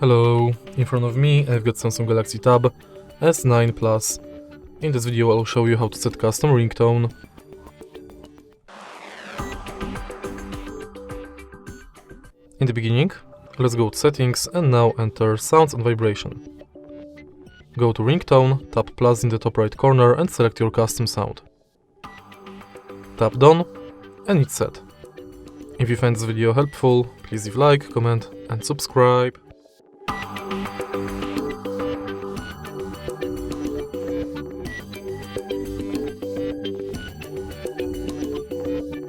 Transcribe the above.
Hello, in front of me I've got Samsung Galaxy Tab S9 Plus. In this video I'll show you how to set custom ringtone. In the beginning, let's go to settings and now enter sounds and vibration. Go to ringtone, tap plus in the top right corner and select your custom sound. Tap done and it's set. If you find this video helpful, please leave a like, comment and subscribe.